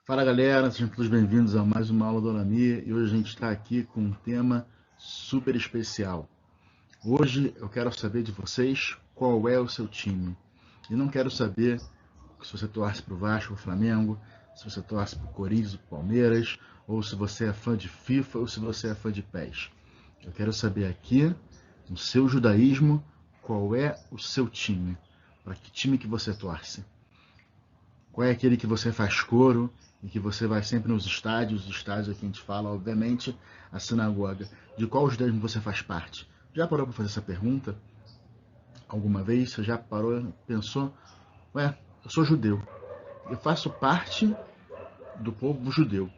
Fala galera, sejam todos bem-vindos a mais uma aula do Olami e hoje a gente está aqui com um tema super especial. Hoje eu quero saber de vocês qual é o seu time. E não quero saber se você torce para o Vasco, para o Flamengo, se você torce para o Corinthians, para o Palmeiras, ou se você é fã de FIFA ou se você é fã de PES. Eu quero saber aqui, no seu judaísmo, qual é o seu time. Para que time que você torce? Qual é aquele que você faz coro e que você vai sempre nos estádios? Os estádios aqui a gente fala, obviamente, a sinagoga. De qual judaísmo você faz parte? Já parou para fazer essa pergunta? Alguma vez? Você já parou, pensou? Ué, eu sou judeu. Eu faço parte do povo judeu.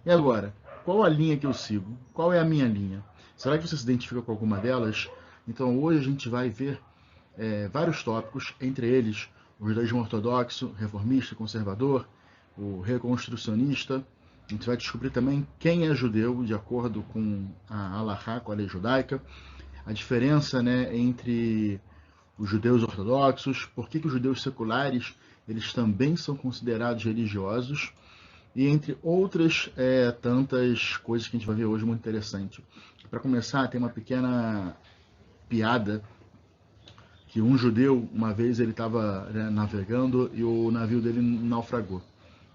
E agora, qual a linha que eu sigo? Qual é a minha linha? Será que você se identifica com alguma delas? Então hoje a gente vai ver vários tópicos, entre eles o judaísmo ortodoxo, reformista, conservador, o reconstrucionista. A gente vai descobrir também quem é judeu de acordo com a Halahá, com a lei judaica, a diferença, né, entre os judeus ortodoxos, por que os judeus seculares eles também são considerados religiosos, e entre outras tantas coisas que a gente vai ver hoje muito interessante. Para começar, tem uma pequena piada que um judeu, uma vez ele estava navegando e o navio dele naufragou.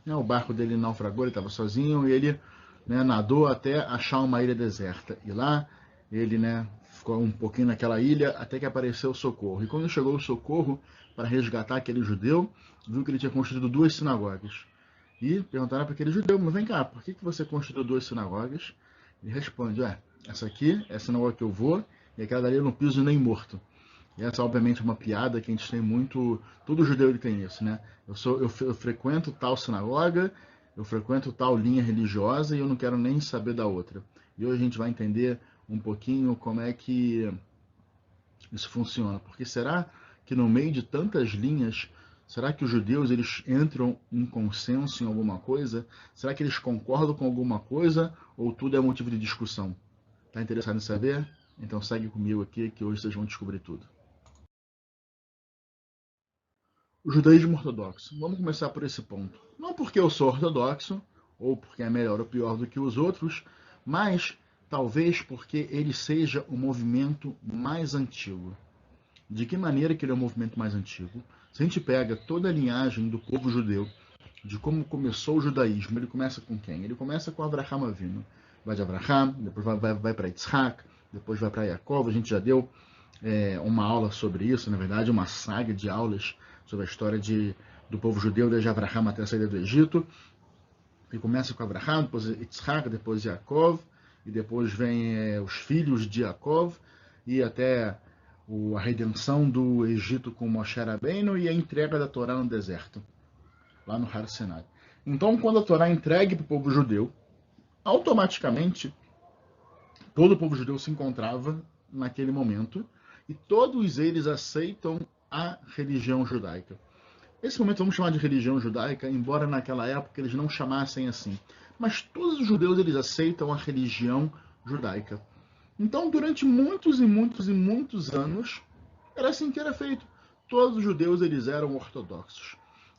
O barco dele naufragou, ele estava sozinho e ele nadou até achar uma ilha deserta. E lá ele ficou um pouquinho naquela ilha até que apareceu o socorro. E quando chegou o socorro para resgatar aquele judeu, viu que ele tinha construído 2 sinagogas. E perguntaram para aquele judeu, mas vem cá, por que você construiu 2 sinagogas? Ele responde, essa aqui é a sinagoga que eu vou e aquela dali eu não piso nem morto. E essa, obviamente, é uma piada que a gente tem muito. Todo judeu ele tem isso, né? Eu frequento tal sinagoga, eu frequento tal linha religiosa e eu não quero nem saber da outra. E hoje a gente vai entender um pouquinho como é que isso funciona. Porque será que no meio de tantas linhas, será que os judeus eles entram em consenso em alguma coisa? Será que eles concordam com alguma coisa ou tudo é motivo de discussão? Tá interessado em saber? Então segue comigo aqui que hoje vocês vão descobrir tudo. O judaísmo ortodoxo. Vamos começar por esse ponto. Não porque eu sou ortodoxo, ou porque é melhor ou pior do que os outros, mas talvez porque ele seja o movimento mais antigo. De que maneira que ele é o movimento mais antigo? Se a gente pega toda a linhagem do povo judeu, de como começou o judaísmo, ele começa com quem? Ele começa com Abraham Avinu. Vai de Abraham, depois vai para Yitzhak, depois vai para Yaakov. A gente já deu uma aula sobre isso, na verdade, uma saga de aulas sobre a história do povo judeu desde Abraham até a saída do Egito. Ele começa com Abraham, depois Yitzhak, depois Yaakov, e depois vem os filhos de Yaakov, e até a redenção do Egito com Moshe Rabbeinu e a entrega da Torá no deserto, lá no Har Sinai. Então, quando a Torá é entregue para o povo judeu, automaticamente todo o povo judeu se encontrava naquele momento e todos eles aceitam a religião judaica. Esse momento vamos chamar de religião judaica, embora naquela época eles não chamassem assim. Mas todos os judeus eles aceitam a religião judaica. Então, durante muitos e muitos e muitos anos, era assim que era feito. Todos os judeus eles eram ortodoxos.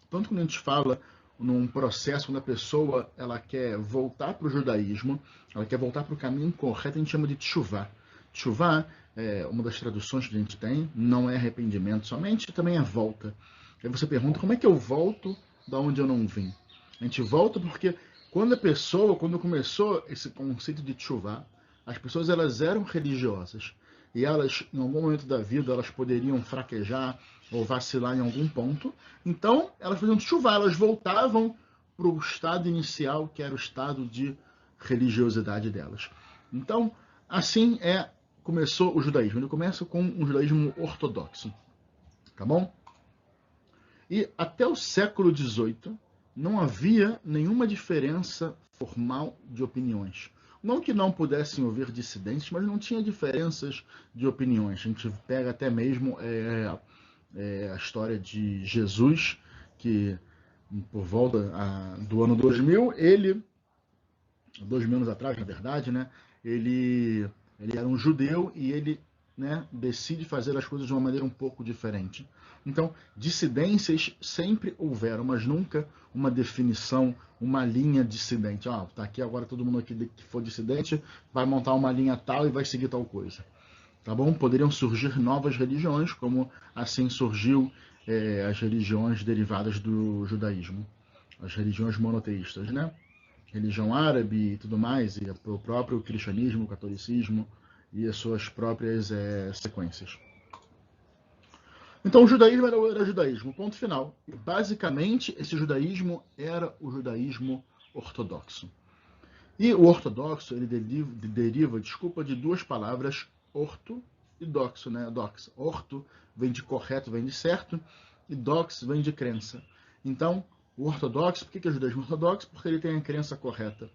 Tanto quando a gente fala num processo, quando a pessoa ela quer voltar para o judaísmo, ela quer voltar para o caminho correto, a gente chama de teshuvah. Teshuvah é uma das traduções que a gente tem, não é arrependimento somente, também é volta. Aí você pergunta, como é que eu volto da onde eu não vim? A gente volta porque quando começou esse conceito de teshuvah, as pessoas elas eram religiosas e elas, em algum momento da vida, elas poderiam fraquejar ou vacilar em algum ponto. Então, elas faziam teshuvah, elas voltavam para o estado inicial, que era o estado de religiosidade delas. Então, assim começou o judaísmo. Ele começa com um judaísmo ortodoxo, tá bom? E até o século XVIII não havia nenhuma diferença formal de opiniões. Não que não pudessem haver dissidências, mas não tinha diferenças de opiniões. A gente pega até mesmo a história de Jesus, que por volta do ano 2000, 2000 anos atrás, na verdade, né, ele era um judeu e ele né, decide fazer as coisas de uma maneira um pouco diferente. Então, dissidências sempre houveram, mas nunca uma definição, uma linha dissidente. Tá aqui agora todo mundo aqui que for dissidente vai montar uma linha tal e vai seguir tal coisa. Tá bom? Poderiam surgir novas religiões, como assim surgiu as religiões derivadas do judaísmo, as religiões monoteístas, né? Religião árabe e tudo mais, e o próprio cristianismo, o catolicismo e as suas próprias sequências. Então o judaísmo era judaísmo, ponto final. E, basicamente, esse judaísmo era o judaísmo ortodoxo. E o ortodoxo, ele deriva, de duas palavras, orto e doxo, né? Dox. Orto vem de correto, vem de certo, e dox vem de crença. Então, o ortodoxo, por que é o judaísmo ortodoxo? Porque ele tem a crença correta.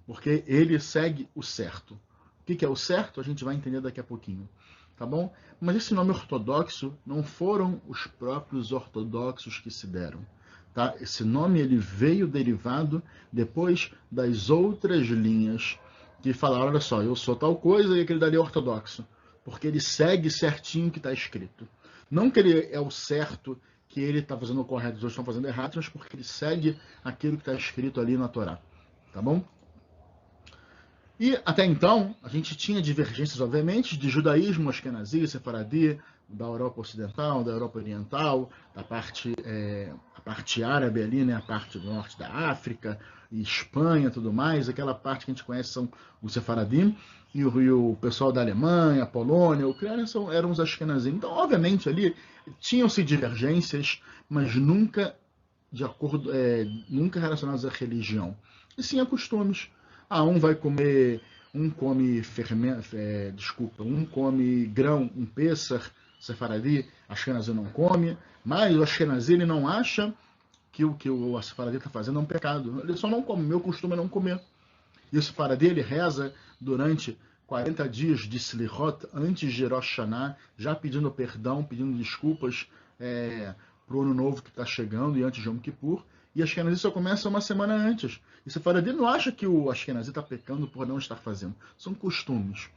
Porque ele segue o certo. O que é o certo? A gente vai entender daqui a pouquinho. Tá bom? Mas esse nome ortodoxo não foram os próprios ortodoxos que se deram. Tá? Esse nome ele veio derivado depois das outras linhas que falaram, olha só, eu sou tal coisa e aquele dali é ortodoxo. Porque ele segue certinho o que está escrito. Não que ele é o certo, que ele está fazendo o correto, os outros estão fazendo errado, mas porque ele segue aquilo que está escrito ali na Torá. Tá bom? E até então, a gente tinha divergências, obviamente, de judaísmo, Ashkenazi, Sefaradi, da Europa Ocidental, da Europa Oriental, da parte, a parte árabe ali, né, a parte do norte da África, e Espanha, tudo mais. Aquela parte que a gente conhece são os Sefaradim, e o pessoal da Alemanha, Polônia, Ucrânia eram os Ashkenazim. Então, obviamente, ali tinham-se divergências, mas nunca de acordo, nunca relacionados à religião, e sim a costumes. Um vai comer, um come um come grão, um pêssar, sefaradi, Ashkenazi não come, mas o Ashkenazi ele não acha que o que o sefaradi está fazendo é um pecado. Ele só não come, meu costume é não comer. E o sefaradi ele reza durante 40 dias de Slichot antes de Rosh Hashanah, já pedindo perdão, pedindo desculpas para o ano novo que está chegando e antes de Yom Kippur. E Ashkenazi só começa uma semana antes. E Sefaradi não acha que o Ashkenazi está pecando por não estar fazendo. São costumes,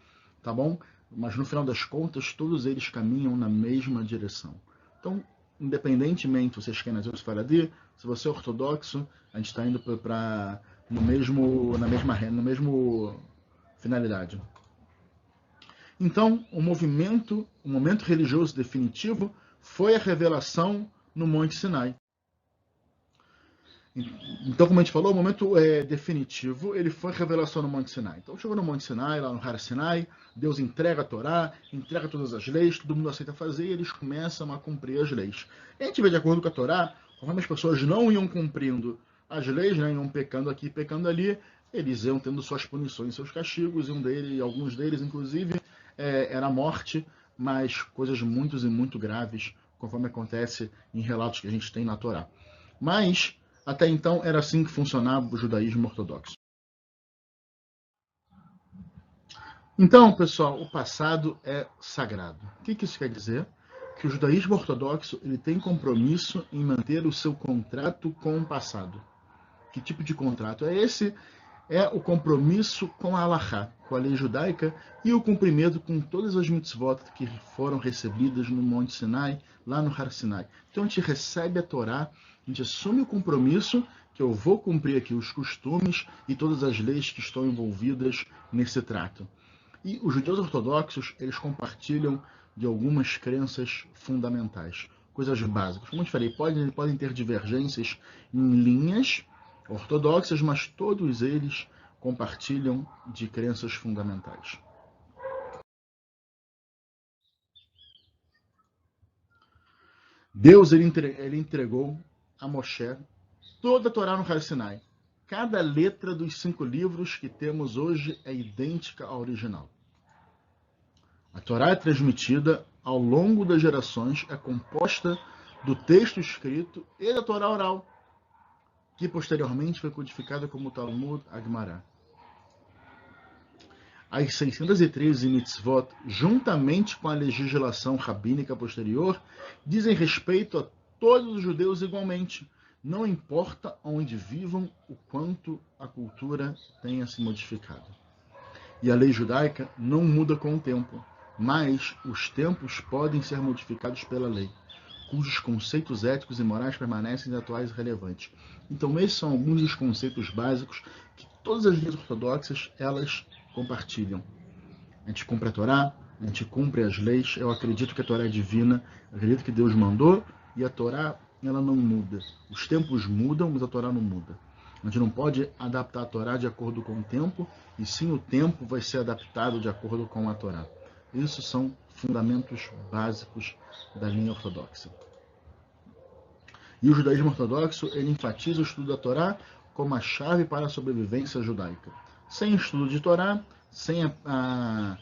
tá bom? Mas no final das contas, todos eles caminham na mesma direção. Então, independentemente se você é Ashkenazi ou Sefaradi, se você é ortodoxo, a gente está indo para no mesmo finalidade. Então, o momento religioso definitivo foi a revelação no Monte Sinai. Então, como a gente falou, o momento definitivo, ele foi a revelação no Monte Sinai. Então, chegou no Monte Sinai, lá no Har Sinai, Deus entrega a Torá, entrega todas as leis, todo mundo aceita fazer e eles começam a cumprir as leis. E a gente vê, de acordo com a Torá, conforme as pessoas não iam cumprindo as leis, né, iam pecando aqui e pecando ali, eles iam tendo suas punições, seus castigos, e alguns deles, inclusive, era a morte, mas coisas muito graves, conforme acontece em relatos que a gente tem na Torá. Mas até então, era assim que funcionava o judaísmo ortodoxo. Então, pessoal, o passado é sagrado. O que isso quer dizer? Que o judaísmo ortodoxo ele tem compromisso em manter o seu contrato com o passado. Que tipo de contrato é esse? É o compromisso com a Halachá, com a lei judaica, e o cumprimento com todas as mitzvot que foram recebidas no Monte Sinai, lá no Har Sinai. Então a gente recebe a Torá, a gente assume o compromisso que eu vou cumprir aqui os costumes e todas as leis que estão envolvidas nesse trato. E os judeus ortodoxos, eles compartilham de algumas crenças fundamentais, coisas básicas. Como eu te falei, podem ter divergências em linhas ortodoxas, mas todos eles compartilham de crenças fundamentais. Deus ele entregou a Moshe toda a Torá no Har Sinai. Cada letra dos 5 livros que temos hoje é idêntica à original. A Torá é transmitida ao longo das gerações, é composta do texto escrito e da Torá oral, que posteriormente foi codificada como Talmud Agmará. As 613 mitzvot, juntamente com a legislação rabínica posterior, dizem respeito a todos os judeus igualmente, não importa onde vivam, o quanto a cultura tenha se modificado. E a lei judaica não muda com o tempo. mas os tempos podem ser modificados pela lei, cujos conceitos éticos e morais permanecem atuais e relevantes. Então, esses são alguns dos conceitos básicos que todas as linhas ortodoxas, elas compartilham. A gente cumpre a Torá, a gente cumpre as leis, eu acredito que a Torá é divina, eu acredito que Deus mandou, e a Torá, ela não muda. Os tempos mudam, mas a Torá não muda. A gente não pode adaptar a Torá de acordo com o tempo, e sim o tempo vai ser adaptado de acordo com a Torá. Isso são fundamentos básicos da linha ortodoxa. E o judaísmo ortodoxo, ele enfatiza o estudo da Torá como a chave para a sobrevivência judaica. Sem estudo de Torá, sem a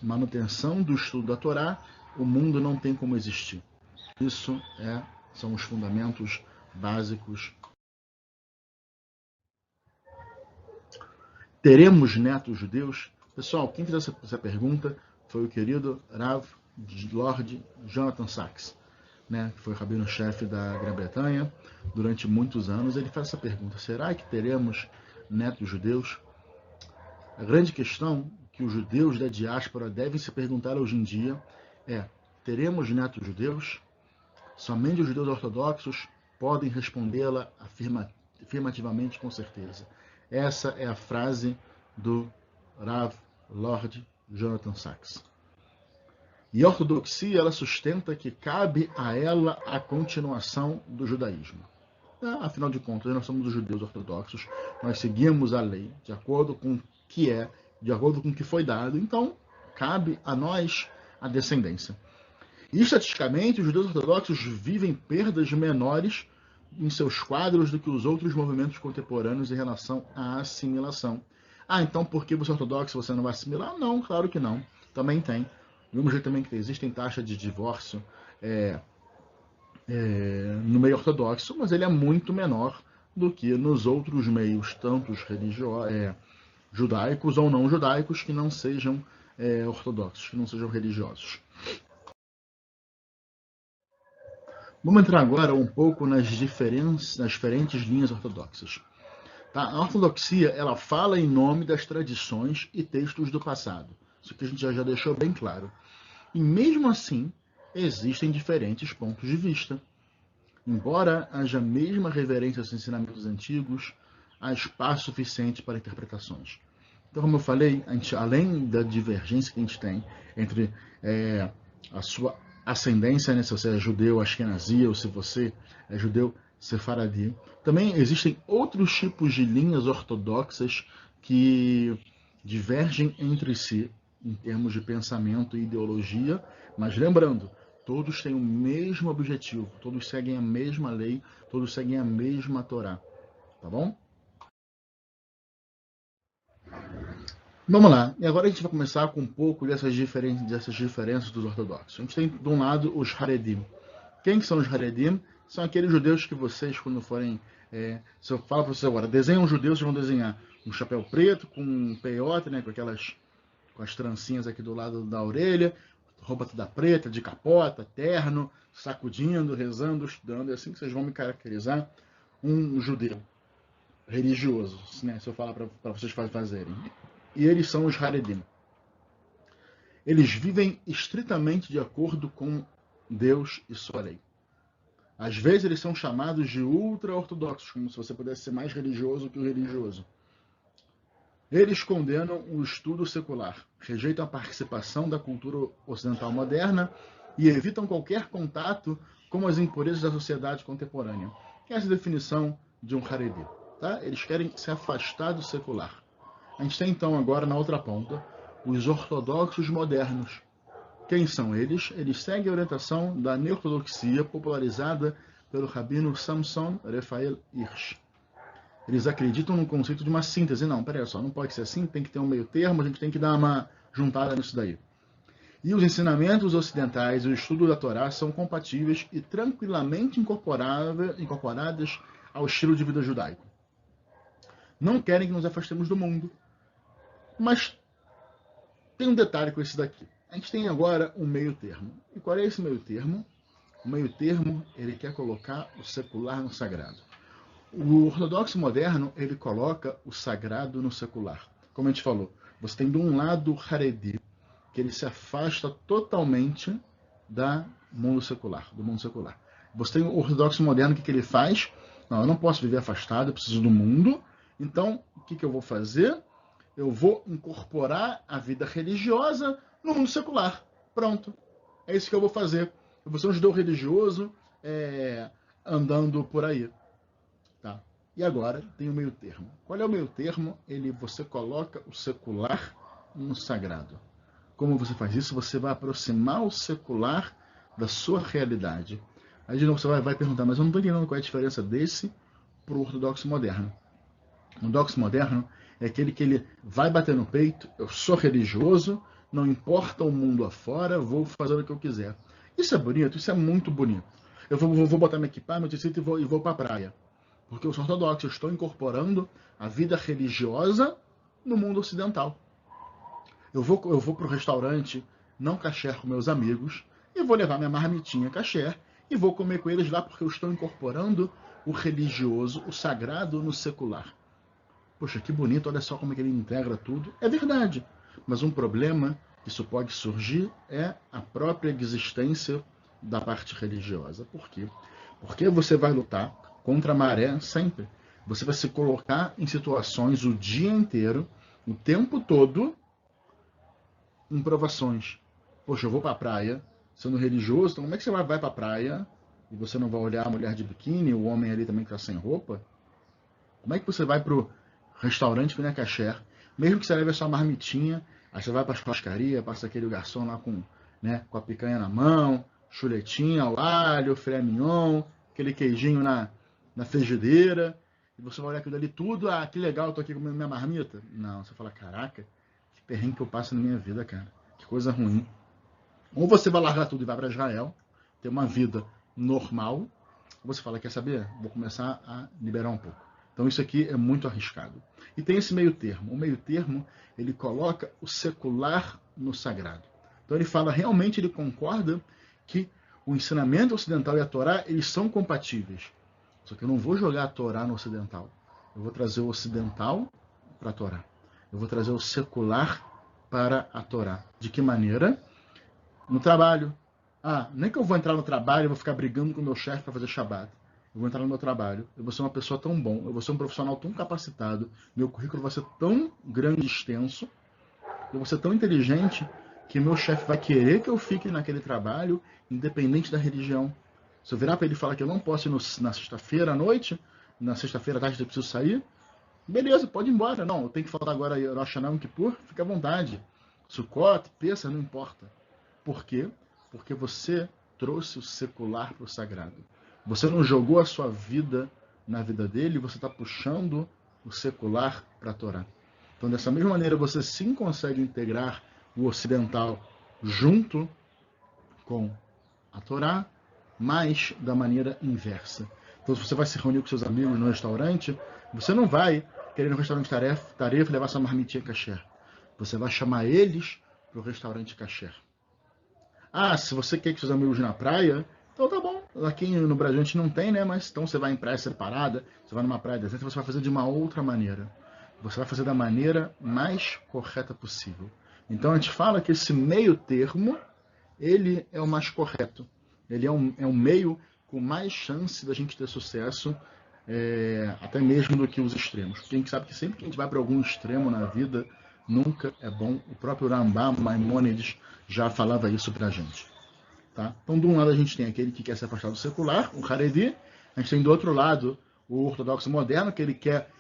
manutenção do estudo da Torá, o mundo não tem como existir. Isso são os fundamentos básicos. Teremos netos judeus? Pessoal, quem fez essa pergunta foi o querido Rav Lord Jonathan Sacks, que foi o rabino-chefe da Grã-Bretanha durante muitos anos. Ele faz essa pergunta: será que teremos netos judeus? A grande questão que os judeus da diáspora devem se perguntar hoje em dia é: teremos netos judeus? Somente os judeus ortodoxos podem respondê-la afirmativamente com certeza. Essa é a frase do Rav Lord Jonathan Sacks. E a ortodoxia, ela sustenta que cabe a ela a continuação do judaísmo. Afinal de contas, nós somos os judeus ortodoxos, nós seguimos a lei de acordo com o que de acordo com o que foi dado, então cabe a nós a descendência. E, estatisticamente, os judeus ortodoxos vivem perdas menores em seus quadros do que os outros movimentos contemporâneos em relação à assimilação. Então por que você é ortodoxo você não vai assimilar? Não, claro que não. Também tem. Do mesmo jeito também que existem taxas de divórcio no meio ortodoxo, mas ele é muito menor do que nos outros meios, tanto judaicos ou não judaicos, que não sejam ortodoxos, que não sejam religiosos. Vamos entrar agora um pouco nas diferentes linhas ortodoxas. A ortodoxia, ela fala em nome das tradições e textos do passado. Isso que a gente já deixou bem claro. E mesmo assim, existem diferentes pontos de vista. Embora haja a mesma reverência aos ensinamentos antigos, há espaço suficiente para interpretações. Então, como eu falei, além da divergência que a gente tem entre a sua ascendência, se você é judeu ashkenazi ou se você é judeu sefaradi, também existem outros tipos de linhas ortodoxas que divergem entre si em termos de pensamento e ideologia, mas lembrando, todos têm o mesmo objetivo, todos seguem a mesma lei, todos seguem a mesma Torá, tá bom? Vamos lá, e agora a gente vai começar com um pouco dessas diferenças dos ortodoxos. A gente tem, de um lado, os Haredim. Quem são os Haredim? São aqueles judeus que vocês, quando forem... se eu falo para vocês agora, desenham um judeu, vocês vão desenhar um chapéu preto, com um peiote, com as trancinhas aqui do lado da orelha, roupa toda preta, de capota, terno, sacudindo, rezando, estudando. É assim que vocês vão me caracterizar um judeu religioso, se eu falar para vocês fazerem. E eles são os Haredim. Eles vivem estritamente de acordo com Deus e sua lei. Às vezes eles são chamados de ultra-ortodoxos, como se você pudesse ser mais religioso que o religioso. Eles condenam o estudo secular, rejeitam a participação da cultura ocidental moderna e evitam qualquer contato com as impurezas da sociedade contemporânea. Essa é a definição de um Haredi. Eles querem se afastar do secular. A gente tem então agora na outra ponta os ortodoxos modernos. Quem são eles? Eles seguem a orientação da neortodoxia popularizada pelo rabino Samson Raphael Hirsch. Eles acreditam no conceito de uma síntese. Não, peraí só, não pode ser assim, tem que ter um meio termo, a gente tem que dar uma juntada nisso daí. E os ensinamentos ocidentais e o estudo da Torá são compatíveis e tranquilamente incorporados ao estilo de vida judaico. Não querem que nos afastemos do mundo. Mas tem um detalhe com esse daqui. A gente tem agora um meio termo. E qual é esse meio termo? O meio termo, ele quer colocar o secular no sagrado. O ortodoxo moderno, ele coloca o sagrado no secular. Como a gente falou, você tem de um lado o Haredi, que ele se afasta totalmente do mundo secular. Você tem o ortodoxo moderno, o que ele faz? Não, eu não posso viver afastado, eu preciso do mundo. Então, o que eu vou fazer? Eu vou incorporar a vida religiosa no mundo secular. Pronto. É isso que eu vou fazer. Eu vou ser um judeu religioso andando por aí. Tá? E agora tem o meio termo. Qual é o meio termo? Você coloca o secular no sagrado. Como você faz isso? Você vai aproximar o secular da sua realidade. Aí de novo você vai perguntar, mas eu não estou entendendo qual é a diferença desse para o ortodoxo moderno. O ortodoxo moderno é aquele que ele vai bater no peito, eu sou religioso, não importa o mundo afora, vou fazer o que eu quiser. Isso é bonito, isso é muito bonito. Eu vou botar minha equipa, meu tecido e vou para a praia. Porque eu sou ortodoxo, eu estou incorporando a vida religiosa no mundo ocidental. Eu vou para o restaurante, não kasher com meus amigos, e vou levar minha marmitinha kasher e vou comer com eles lá porque eu estou incorporando o religioso, o sagrado no secular. Poxa, que bonito, olha só como é que ele integra tudo. É verdade, mas um problema que isso pode surgir é a própria existência da parte religiosa. Por quê? Porque você vai lutar contra a maré sempre. Você vai se colocar em situações o dia inteiro, o tempo todo, em provações. Poxa, eu vou para a praia, sendo religioso, então como é que você vai para a praia e você não vai olhar a mulher de biquíni, o homem ali também que está sem roupa? Como é que você vai para o restaurante que não é kasher, mesmo que você leve a sua marmitinha, aí você vai para a churrascaria, passa aquele garçom lá com a picanha na mão, chuletinha ao alho, filé mignon, aquele queijinho na frigideira, e você vai olhar aquilo ali tudo, que legal, eu tô aqui comendo minha marmita. Não, você fala, caraca, que perrengue que eu passo na minha vida, cara, que coisa ruim. Ou você vai largar tudo e vai para Israel, ter uma vida normal, ou você fala, quer saber? Vou começar a liberar um pouco. Então isso aqui é muito arriscado. E tem esse meio termo. O meio termo, ele coloca o secular no sagrado. Então ele fala, realmente ele concorda que o ensinamento ocidental e a Torá, eles são compatíveis. Só que eu não vou jogar a Torá no ocidental. Eu vou trazer o ocidental para a Torá. Eu vou trazer o secular para a Torá. De que maneira? No trabalho. Nem que eu vou entrar no trabalho e vou ficar brigando com o meu chefe para fazer Shabbat. Eu vou entrar no meu trabalho, eu vou ser uma pessoa tão bom, eu vou ser um profissional tão capacitado, meu currículo vai ser tão grande e extenso, eu vou ser tão inteligente que meu chefe vai querer que eu fique naquele trabalho, independente da religião. Se eu virar para ele e falar que eu não posso ir na sexta-feira à noite, na sexta-feira à tarde eu preciso sair, beleza, pode ir embora. Não, eu tenho que faltar agora Rosh Hashanah, Yom Kippur, fica à vontade. Sukkot, Pesach, não importa. Por quê? Porque você trouxe o secular para o sagrado. Você não jogou a sua vida na vida dele, você está puxando o secular para a Torá. Então, dessa mesma maneira, você sim consegue integrar o ocidental junto com a Torá, mas da maneira inversa. Então, se você vai se reunir com seus amigos no restaurante, você não vai querer ir no restaurante tarefa e levar sua marmitinha kasher. Você vai chamar eles para o restaurante kasher. Se você quer que seus amigos na praia, então tá bom. Aqui no Brasil a gente não tem, né? Mas então você vai em praia separada, você vai numa praia deserta, você vai fazer de uma outra maneira. Você vai fazer da maneira mais correta possível. Então a gente fala que esse meio termo, ele é o mais correto. Ele é um meio com mais chance da gente ter sucesso, até mesmo do que os extremos. Porque a gente sabe que sempre que a gente vai para algum extremo na vida, nunca é bom. O próprio Rambam Maimônides já falava isso pra gente. Tá? Então, de um lado a gente tem aquele que quer se afastar do secular, o Haredi. A gente tem do outro lado o ortodoxo moderno, que ele quer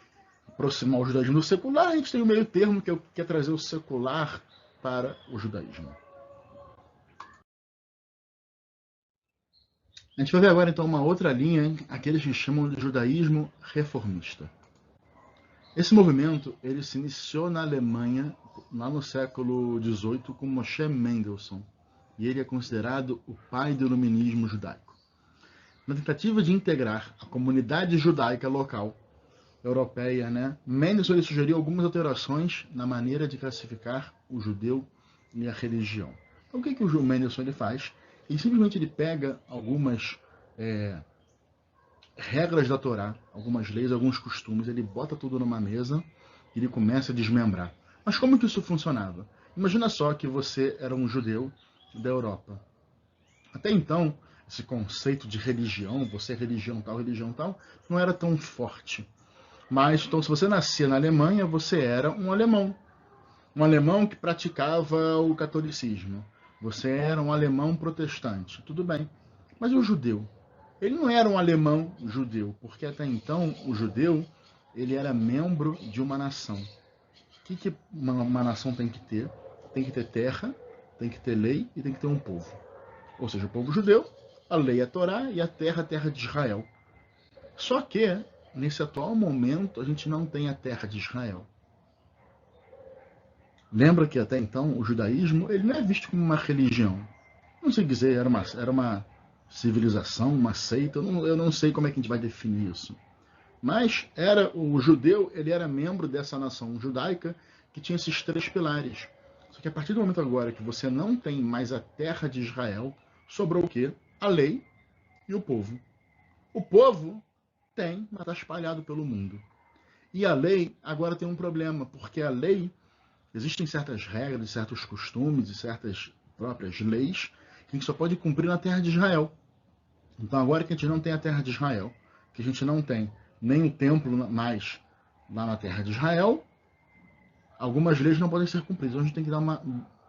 aproximar o judaísmo do secular. A gente tem o meio termo, que quer trazer o secular para o judaísmo. A gente vai ver agora então uma outra linha, aqueles que chamam de judaísmo reformista. Esse movimento ele se iniciou na Alemanha lá no século XVIII com Moshe Mendelssohn, e ele é considerado o pai do iluminismo judaico. Na tentativa de integrar a comunidade judaica local europeia, Mendelssohn ele sugeriu algumas alterações na maneira de classificar o judeu e a religião. Então o que o Mendelssohn ele faz? Ele simplesmente pega algumas regras da Torá, algumas leis, alguns costumes, ele bota tudo numa mesa e ele começa a desmembrar. Mas como que isso funcionava? Imagina só que você era um judeu da Europa. Até então, esse conceito de religião, você é religião tal, não era tão forte. Mas, então, se você nascia na Alemanha, você era um alemão. Um alemão que praticava o catolicismo. Você era um alemão protestante. Tudo bem. Mas o judeu? Ele não era um alemão judeu, porque até então o judeu ele era membro de uma nação. O que uma nação tem que ter? Tem que ter terra, tem que ter lei e tem que ter um povo. Ou seja, o povo judeu, a lei é a Torá e a terra de Israel. Só que, nesse atual momento, a gente não tem a terra de Israel. Lembra que até então o judaísmo ele não é visto como uma religião. Não sei dizer, era uma civilização, uma seita, eu não sei como é que a gente vai definir isso. Mas era o judeu, ele era membro dessa nação judaica que tinha esses três pilares. Só que a partir do momento agora que você não tem mais a terra de Israel, sobrou o quê? A lei e o povo. O povo tem, mas está espalhado pelo mundo. E a lei agora tem um problema, porque a lei, existem certas regras, certos costumes e certas próprias leis que a gente só pode cumprir na terra de Israel. Então agora que a gente não tem a terra de Israel, que a gente não tem nem o templo mais lá na terra de Israel, algumas leis não podem ser cumpridas. Então a gente tem que dar uma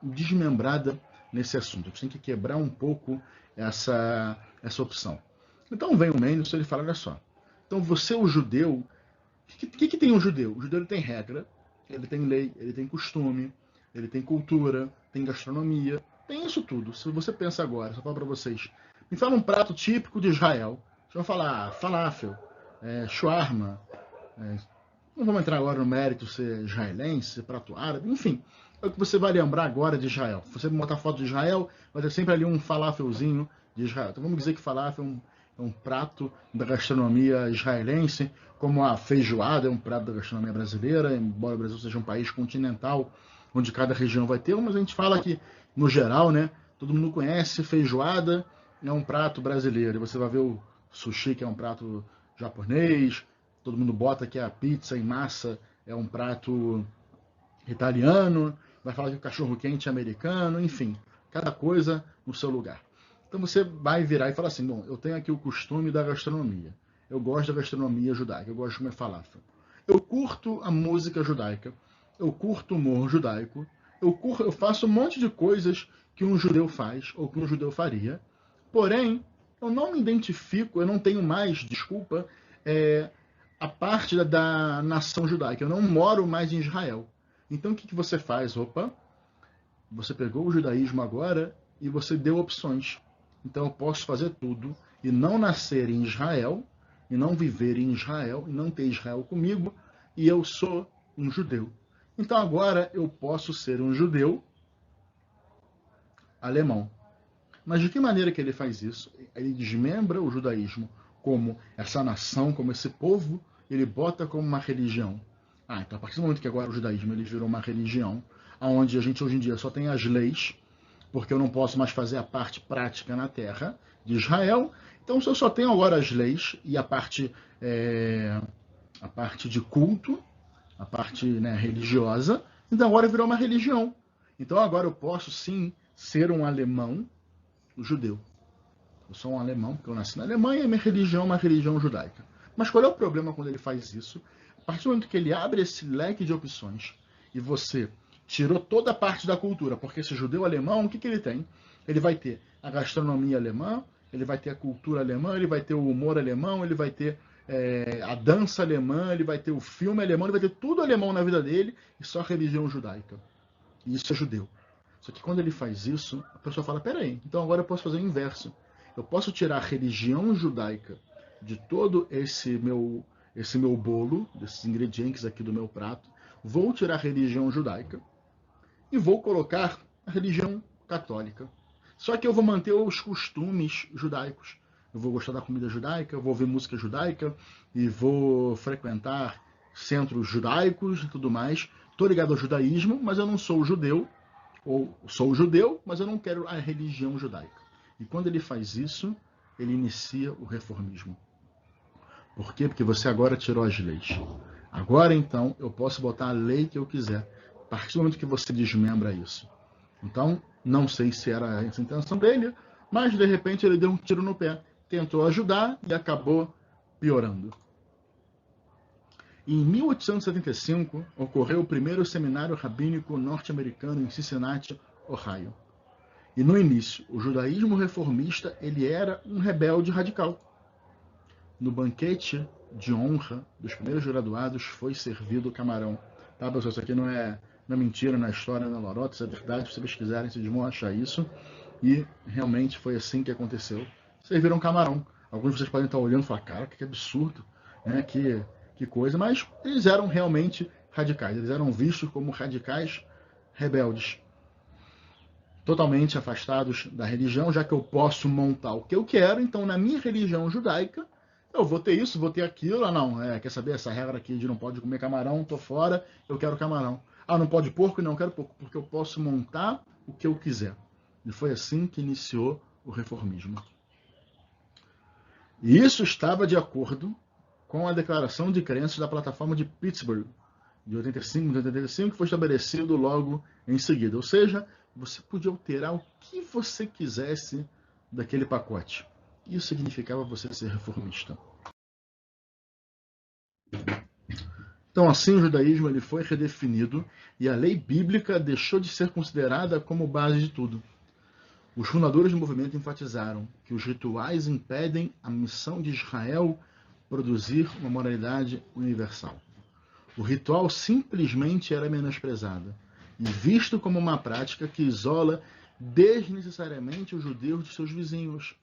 desmembrada nesse assunto. A gente tem que quebrar um pouco essa opção. Então vem o Menes e ele fala, olha só. Então você, o judeu, o que tem um judeu? O judeu ele tem regra, ele tem lei, ele tem costume, ele tem cultura, tem gastronomia, tem isso tudo. Se você pensa agora, só falo para vocês, me fala um prato típico de Israel. Deixa eu falar falafel, shawarma, não vamos entrar agora no mérito ser israelense, ser prato árabe, enfim. É o que você vai lembrar agora de Israel. Se você botar foto de Israel, vai ter sempre ali um falafelzinho de Israel. Então vamos dizer que falafel é um prato da gastronomia israelense, como a feijoada é um prato da gastronomia brasileira, embora o Brasil seja um país continental, onde cada região vai ter, mas a gente fala que, no geral, né, todo mundo conhece feijoada, é um prato brasileiro. E você vai ver o sushi, que é um prato japonês, todo mundo bota que a pizza em massa é um prato italiano, vai falar que o cachorro quente é americano, enfim, cada coisa no seu lugar. Então você vai virar e falar assim, bom, eu tenho aqui o costume da gastronomia, eu gosto da gastronomia judaica, eu gosto de comer falafel, eu curto a música judaica, eu curto o humor judaico, eu faço um monte de coisas que um judeu faz ou que um judeu faria, porém, eu não me identifico, eu não tenho mais, desculpa, a parte da nação judaica. Eu não moro mais em Israel. Então o que você faz? Opa, você pegou o judaísmo agora e você deu opções. Então eu posso fazer tudo e não nascer em Israel, e não viver em Israel, e não ter Israel comigo, e eu sou um judeu. Então agora eu posso ser um judeu alemão. Mas de que maneira que ele faz isso? Ele desmembra o judaísmo como essa nação, como esse povo, ele bota como uma religião. Então a partir do momento que agora o judaísmo ele virou uma religião, onde a gente hoje em dia só tem as leis, porque eu não posso mais fazer a parte prática na terra de Israel, então se eu só tenho agora as leis e a parte de culto, a parte religiosa, então agora virou uma religião. Então agora eu posso sim ser um alemão judeu. Eu sou um alemão, porque eu nasci na Alemanha e minha religião é uma religião judaica. Mas qual é o problema quando ele faz isso? A partir do momento que ele abre esse leque de opções e você tirou toda a parte da cultura, porque esse judeu alemão, o que ele tem? Ele vai ter a gastronomia alemã, ele vai ter a cultura alemã, ele vai ter o humor alemão, ele vai ter a dança alemã, ele vai ter o filme alemão, ele vai ter tudo alemão na vida dele e só a religião judaica. E isso é judeu. Só que quando ele faz isso, a pessoa fala, peraí, então agora eu posso fazer o inverso. Eu posso tirar a religião judaica de todo esse meu bolo, desses ingredientes aqui do meu prato, vou tirar a religião judaica e vou colocar a religião católica. Só que eu vou manter os costumes judaicos. Eu vou gostar da comida judaica, eu vou ouvir música judaica e vou frequentar centros judaicos e tudo mais. Estou ligado ao judaísmo, mas eu não sou judeu, ou sou judeu, mas eu não quero a religião judaica. E quando ele faz isso, ele inicia o reformismo. Por quê? Porque você agora tirou as leis. Agora, então, eu posso botar a lei que eu quiser. A partir do momento que você desmembra isso. Então, não sei se era essa a intenção dele, mas de repente ele deu um tiro no pé, tentou ajudar e acabou piorando. Em 1875, ocorreu o primeiro seminário rabínico norte-americano em Cincinnati, Ohio. E no início, o judaísmo reformista ele era um rebelde radical. No banquete de honra dos primeiros graduados foi servido camarão. Tá, pessoal? Isso aqui não é mentira, não é história, não é lorota, isso é verdade. Se vocês pesquisarem, vocês vão achar isso. E realmente foi assim que aconteceu. Serviram camarão. Alguns de vocês podem estar olhando e falar, cara, que absurdo, né? Que coisa. Mas eles eram realmente radicais. Eles eram vistos como radicais rebeldes. Totalmente afastados da religião, já que eu posso montar o que eu quero. Então, na minha religião judaica, eu vou ter isso, vou ter aquilo. Ah, não, quer saber essa regra aqui de não pode comer camarão, tô fora, eu quero camarão. Ah, não pode porco? Não, eu quero porco, porque eu posso montar o que eu quiser. E foi assim que iniciou o reformismo. E isso estava de acordo com a declaração de crenças da plataforma de Pittsburgh, de 85, que foi estabelecido logo em seguida. Ou seja, você podia alterar o que você quisesse daquele pacote. Isso significava você ser reformista. Então, assim, o judaísmo ele foi redefinido e a lei bíblica deixou de ser considerada como base de tudo. Os fundadores do movimento enfatizaram que os rituais impedem a missão de Israel produzir uma moralidade universal. O ritual simplesmente era menosprezado e visto como uma prática que isola desnecessariamente os judeus de seus vizinhos.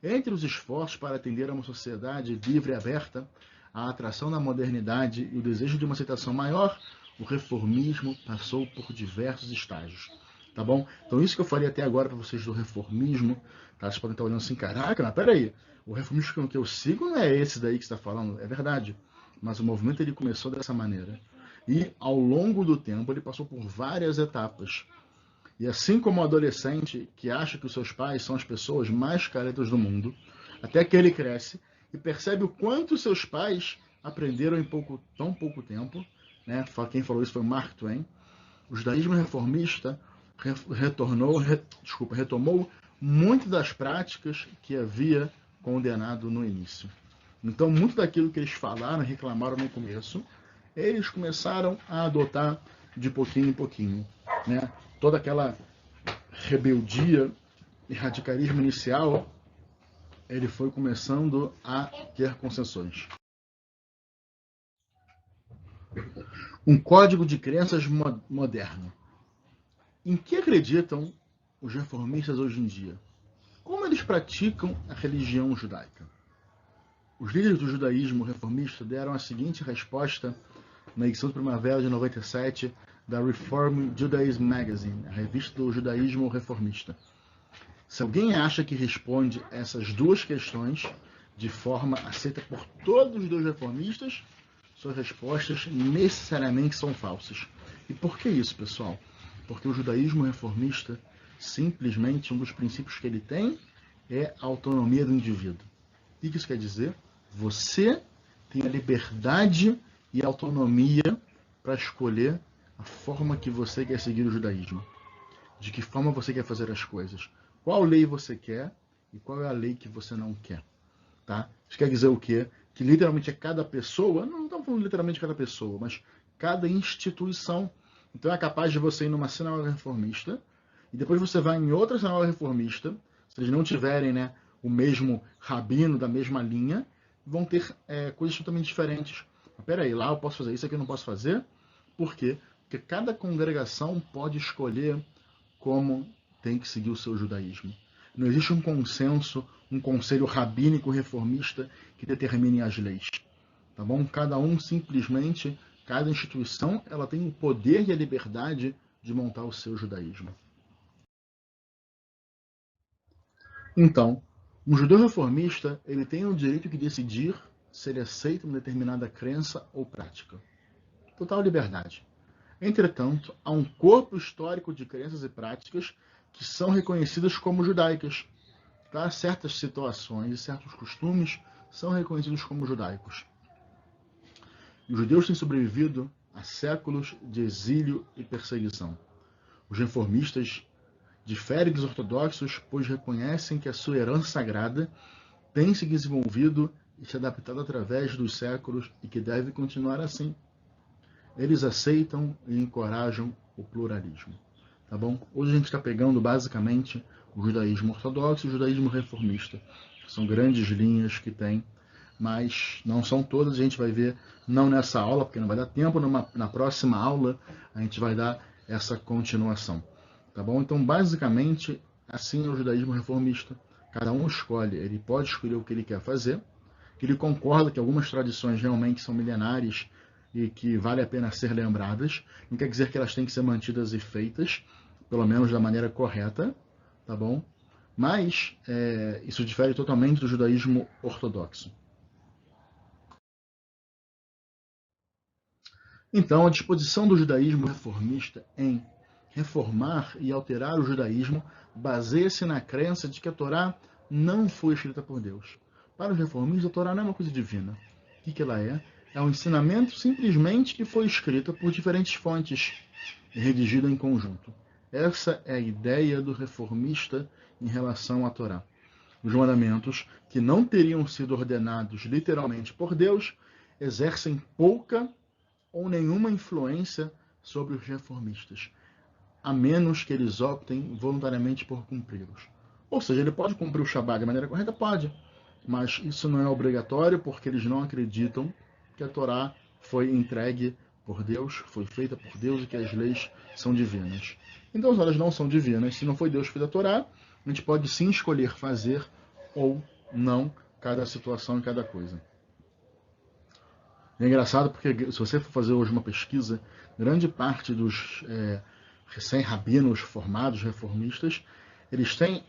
Entre os esforços para atender a uma sociedade livre e aberta, a atração da modernidade e o desejo de uma aceitação maior, o reformismo passou por diversos estágios. Tá bom? Então isso que eu falei até agora para vocês do reformismo, tá? Vocês podem estar olhando assim, caraca, mas peraí, o reformismo que eu sigo não é esse daí que você está falando, é verdade. Mas o movimento ele começou dessa maneira. E ao longo do tempo ele passou por várias etapas. E assim como o adolescente que acha que os seus pais são as pessoas mais caretas do mundo, até que ele cresce e percebe o quanto seus pais aprenderam em tão pouco tempo, né? Quem falou isso foi Mark Twain. O judaísmo reformista retomou muitas das práticas que havia condenado no início. Então, muito daquilo que eles falaram, reclamaram no começo, eles começaram a adotar de pouquinho em pouquinho, né? Toda aquela rebeldia e radicalismo inicial, ele foi começando a ter concessões. Um código de crenças moderno. Em que acreditam os reformistas hoje em dia? Como eles praticam a religião judaica? Os líderes do judaísmo reformista deram a seguinte resposta na edição de primavera de 97 da Reform Judaism Magazine, a revista do judaísmo reformista. Se alguém acha que responde essas duas questões de forma aceita por todos os reformistas, suas respostas necessariamente são falsas. E por que isso, pessoal? Porque o judaísmo reformista, simplesmente, um dos princípios que ele tem é a autonomia do indivíduo. O que isso quer dizer? Você tem a liberdade e a autonomia para escolher a forma que você quer seguir o judaísmo. De que forma você quer fazer as coisas. Qual lei você quer e qual é a lei que você não quer. Tá? Isso quer dizer o quê? Que literalmente é cada pessoa, não estamos falando literalmente cada pessoa, mas cada instituição. Então é capaz de você ir numa sinagoga reformista e depois você vai em outra sinagoga reformista, se eles não tiverem, né, o mesmo rabino da mesma linha, vão ter coisas totalmente diferentes. Mas peraí, lá eu posso fazer isso, aqui eu não posso fazer. Por quê? Porque cada congregação pode escolher como tem que seguir o seu judaísmo. Não existe um consenso, um conselho rabínico reformista que determine as leis. Tá bom? Cada um simplesmente, cada instituição, ela tem o poder e a liberdade de montar o seu judaísmo. Então, um judeu reformista, ele tem o direito de decidir se ele aceita uma determinada crença ou prática. Total liberdade. Entretanto, há um corpo histórico de crenças e práticas que são reconhecidas como judaicas. Tá? Certas situações e certos costumes são reconhecidos como judaicos. E os judeus têm sobrevivido a séculos de exílio e perseguição. Os reformistas diferem dos ortodoxos, pois reconhecem que a sua herança sagrada tem se desenvolvido e se adaptado através dos séculos e que deve continuar assim. Eles aceitam e encorajam o pluralismo. Tá bom? Hoje a gente está pegando basicamente o judaísmo ortodoxo e o judaísmo reformista. São grandes linhas que tem, mas não são todas. A gente vai ver, não nessa aula, porque não vai dar tempo, na próxima aula a gente vai dar essa continuação. Tá bom? Então, basicamente, assim é o judaísmo reformista. Cada um escolhe, ele pode escolher o que ele quer fazer, que ele concorda que algumas tradições realmente são milenares e que vale a pena ser lembradas. Não quer dizer que elas têm que ser mantidas e feitas, pelo menos da maneira correta, tá bom? Mas isso difere totalmente do judaísmo ortodoxo. Então, a disposição do judaísmo reformista em reformar e alterar o judaísmo baseia-se na crença de que a Torá não foi escrita por Deus. Para os reformistas, a Torá não é uma coisa divina. O que ela é? É um ensinamento simplesmente que foi escrita por diferentes fontes e redigida em conjunto. Essa é a ideia do reformista em relação à Torá. Os mandamentos, que não teriam sido ordenados literalmente por Deus, exercem pouca ou nenhuma influência sobre os reformistas, a menos que eles optem voluntariamente por cumpri-los. Ou seja, ele pode cumprir o Shabat de maneira correta? Pode, mas isso não é obrigatório porque eles não acreditam que a Torá foi entregue por Deus, foi feita por Deus e que as leis são divinas. Então, se elas não são divinas, se não foi Deus que fez a Torá, a gente pode sim escolher fazer ou não cada situação e cada coisa. É engraçado porque se você for fazer hoje uma pesquisa, grande parte dos recém-rabinos formados, reformistas, eles têm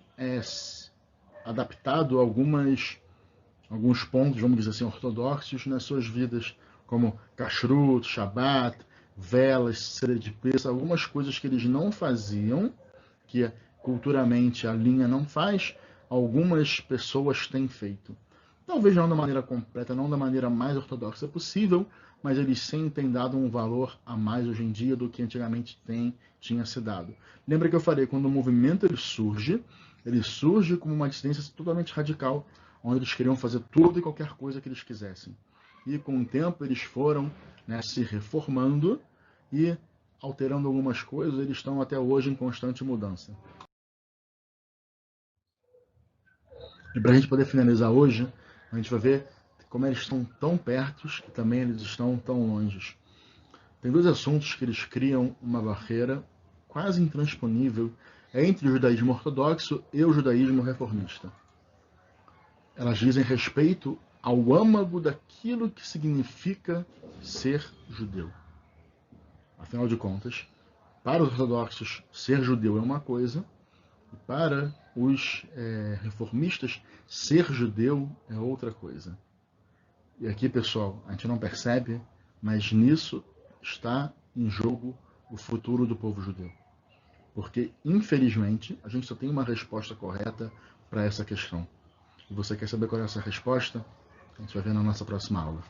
adaptado alguns pontos, vamos dizer assim, ortodoxos nas suas vidas, como kashrut, shabat, velas, cera de peça, algumas coisas que eles não faziam, que culturalmente a linha não faz, algumas pessoas têm feito. Talvez não da maneira completa, não da maneira mais ortodoxa possível, mas eles sim têm dado um valor a mais hoje em dia do que antigamente tinha se dado. Lembra que eu falei, quando o movimento ele surge como uma dissidência totalmente radical, onde eles queriam fazer tudo e qualquer coisa que eles quisessem. E com o tempo eles foram se reformando e alterando algumas coisas, eles estão até hoje em constante mudança. E para a gente poder finalizar hoje, a gente vai ver como eles estão tão perto e também eles estão tão longe. Tem dois assuntos que eles criam uma barreira quase intransponível entre o judaísmo ortodoxo e o judaísmo reformista. Elas dizem respeito ao âmago daquilo que significa ser judeu. Afinal de contas, para os ortodoxos, ser judeu é uma coisa, e para os reformistas, ser judeu é outra coisa. E aqui, pessoal, a gente não percebe, mas nisso está em jogo o futuro do povo judeu. Porque, infelizmente, a gente só tem uma resposta correta para essa questão. E você quer saber qual é essa resposta? A gente vai ver na nossa próxima aula.